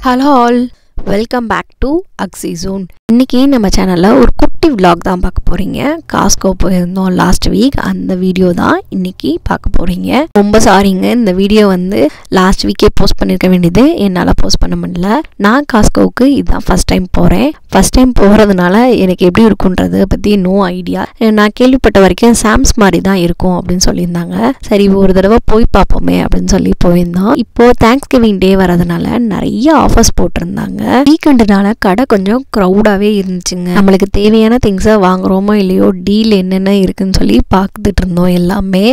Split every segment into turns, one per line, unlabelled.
Hello all, welcome back to Axizone. இன்னைக்கு நம்ம சேனல்ல ஒரு குட்டி vlog தான் பார்க்க போறீங்க. காஸ்கோ போயிருந்தோம் லாஸ்ட் வீக். அந்த வீடியோ தான் இன்னைக்கு பார்க்க போறீங்க. ரொம்ப சாரிங்க, இந்த வீடியோ வந்து லாஸ்ட் வீக்கே போஸ்ட் பண்ணிருக்க வேண்டியது என்னால போஸ்ட் பண்ண முடியல. நான் காஸ்கோவுக்கு இதுதான் ஃபர்ஸ்ட் டைம் போறேன். ஃபர்ஸ்ட் டைம் போறதுனால எனக்கு எப்படி இருக்கும்ன்றத பத்தி நோ ஐடியா. நான் கேள்விப்பட்ட வரைக்கும் சாம்ஸ் மாதிரி தான் இருக்கும் அப்படின்னு சொல்லியிருந்தாங்க. சரி ஒரு தடவை போய் பார்ப்போமே அப்படின்னு சொல்லி போயிருந்தோம். இப்போ தேங்க்ஸ்கிவிங் டே வரதுனால நிறைய ஆஃபர்ஸ் போட்டிருந்தாங்க. வீக்கெண்டுனால கடை கொஞ்சம் க்ரௌடாகவே இருந்துச்சுங்க. நம்மளுக்கு தேவையான திங்ஸை வாங்குறோமோ இல்லையோ டீல் என்னென்ன இருக்குன்னு சொல்லி பார்த்துட்டு இருந்தோம் எல்லாமே.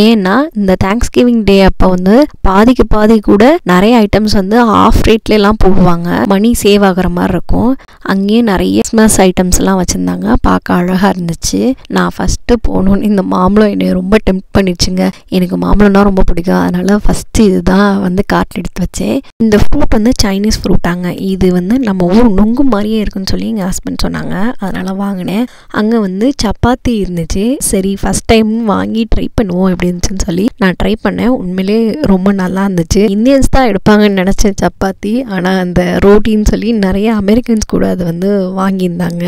ஏன்னா இந்த தேங்க்ஸ்கிவிங் டே அப்போ வந்து பாதிக்கு பாதி கூட நிறைய ஐட்டம்ஸ் வந்து ஆஃப் ரேட்லாம் போடுவாங்க. மணி சேவ் ஆகிற மாதிரி இருக்கும். அங்கேயே நிறைய கிறிஸ்மஸ் ஐட்டம்ஸ் எல்லாம் வச்சுருந்தாங்க. பார்க்க அழகாக இருந்துச்சு. நான் ஃபஸ்ட்டு போகணுன்னு இந்த மாம்பழம் என்னை ரொம்ப டெம்ப்ட் பண்ணிடுச்சுங்க. எனக்கு மாம்பழம்னா ரொம்ப பிடிக்கும். அதனால ஃபஸ்ட்டு இதுதான் வந்து கார்ட் எடுத்து வச்சேன். இந்த ஃப்ரூட் வந்து சைனீஸ் ஃப்ரூட்டாங்க. இது வந்து நம்ம ஊர் நொங்கு மாதிரியே இருக்குன்னு சொல்லி எங்கள் ஹஸ்பண்ட் சொன்னாங்க. அதனால் வாங்கினேன். அங்கே வந்து சப்பாத்தி இருந்துச்சு. சரி ஃபஸ்ட் டைம் வாங்கி ட்ரை பண்ணுவோம் எப்படி இருந்துச்சுன்னு சொல்லி நான் ட்ரை பண்ணேன். உண்மையிலே ரொம்ப நல்லா இருந்துச்சு. இந்தியன்ஸ் தான் எடுப்பாங்கன்னு நினச்சேன் சப்பாத்தி. ஆனால் அந்த ரோட்டின்னு சொல்லி நிறைய அமெரிக்கன்ஸ் கூட அது வந்து வாங்கியிருந்தாங்க.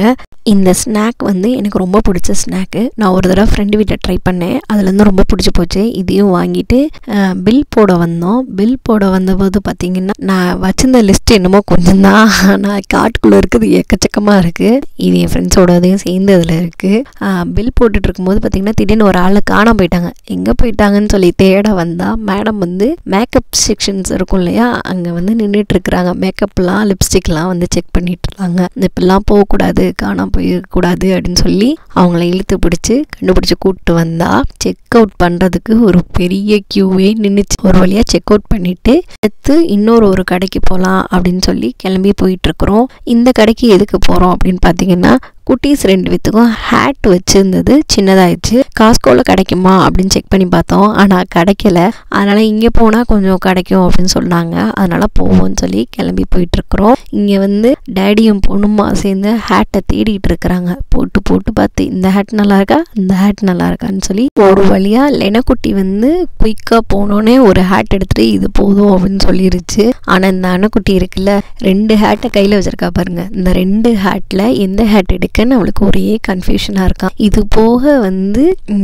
இந்த ஸ்நாக் வந்து எனக்கு ரொம்ப பிடிச்ச ஸ்நாக்கு. நான் ஒரு தடவை ஃப்ரெண்டு வீட்டை ட்ரை பண்ணேன். அதுலேருந்து ரொம்ப பிடிச்சி போச்சு. இதையும் வாங்கிட்டு பில் போட வந்தோம். பில் போட வந்தபோது பார்த்திங்கன்னா நான் வச்சிருந்த லிஸ்ட் என்னமோ கொஞ்சம் தான். நான் காட்டுக்குள்ளே இருக்குது எக்கச்சக்கமாக இருக்குது. இது என் ஃப்ரெண்ட்ஸோடதையும் சேர்ந்து அதில் இருக்குது. பில் போட்டுட்டு இருக்கும்போது பார்த்திங்கன்னா திடீர்னு ஒரு ஆள் காணாம போயிட்டாங்க. எங்கே போயிட்டாங்கன்னு சொல்லி தேட வந்தால் மேடம் வந்து மேக்கப் செக்ஷன்ஸ் இருக்கும் இல்லையா, அங்கே வந்து நின்றுட்டுருக்குறாங்க. மேக்கப்லாம் லிப்ஸ்டிக்லாம் வந்து செக் பண்ணிட்டு இருக்காங்க. இப்பெல்லாம் போகக்கூடாது, காணாம போயிடக்கூடாது அப்படின்னு சொல்லி அவங்கள இழுத்து பிடிச்சி கண்டுபிடிச்சி கூப்பிட்டு வந்தா செக் அவுட் பண்ணுறதுக்கு ஒரு பெரிய கியூவே நின்றுச்சு. ஒரு வழியாக செக் அவுட் பண்ணிவிட்டு அடுத்து இன்னொரு கடைக்கு போகலாம் அப்படின்னு சொல்லி கிளம்பி போயிட்டுருக்குறோம். இந்த கடைக்கு எதுக்கு போகிறோம் அப்படின்னு பார்த்தீங்கன்னா குட்டீஸ் 2 பேத்துக்கும் ஹேட் வச்சுருந்தது சின்னதாகிடுச்சு. காஸ்கோவில் கிடைக்குமா அப்படின்னு செக் பண்ணி பார்த்தோம். ஆனால் கிடைக்கல. அதனால் இங்கே போனால் கொஞ்சம் கிடைக்கும் அப்படின்னு சொன்னாங்க. அதனால் போவோம்னு சொல்லி கிளம்பி போயிட்டுருக்குறோம். இங்கே வந்து டேடியும் பொண்ணுமா சேர்ந்து ஹேட்டை தேடிட்டு இருக்கிறாங்க. போட்டு பார்த்து இந்த ஹேட் நல்லா இருக்கா, இந்த ஹேட் நல்லா இருக்கான்னு சொல்லி ஒரு வழியாக லெனக்குட்டி வந்து குயிக்காக போனோடனே ஒரு ஹேட் எடுத்துகிட்டு இது போதும் அப்படின்னு சொல்லிருச்சு. ஆனால் இந்த அணைக்குட்டி இருக்குல்ல, 2 ஹேட்டை கையில் வச்சுருக்கா பாருங்க. இந்த 2 ஹேட்டில் எந்த ஹேட் எடுக்க அவளுக்கு ஒரே கன்ஃபியூஷனாக இருக்கான். இது போக வந்து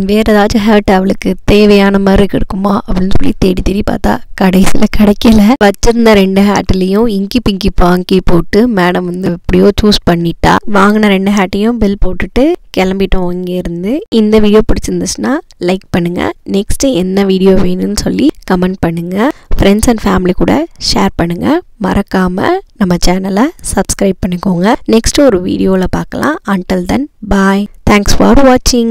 வேற ஏதாச்சும் ஹேட் அவளுக்கு தேவையான மாதிரி இருக்குமா அப்படின்னு சொல்லி தேடி பார்த்தா கடைசியில் கிடைக்கல. வச்சிருந்த 2 ஹேட்லேயும் இங்கி பிங்கி பாங்கி போட்டு மேடம் வந்து எப்படியோ சூஸ் பண்ணிட்டா. வாங்கின 2 ஹேட்டையும் பில் போட்டுட்டு கிளம்பிட்டோம் இங்கே இருந்து. இந்த வீடியோ பிடிச்சிருந்துச்சுன்னா லைக் பண்ணுங்க. நெக்ஸ்ட் என்ன வீடியோ வேணும்னு சொல்லி கமெண்ட் பண்ணுங்க. ஃப்ரெண்ட்ஸ் அண்ட் ஃபேமிலி கூட ஷேர் பண்ணுங்க. மறக்காம நம்ம சேனலை சப்ஸ்கிரைப் பண்ணிக்கோங்க. நெக்ஸ்ட் ஒரு வீடியோவில் பார்க்கலாம். Until then, bye. Thanks for watching.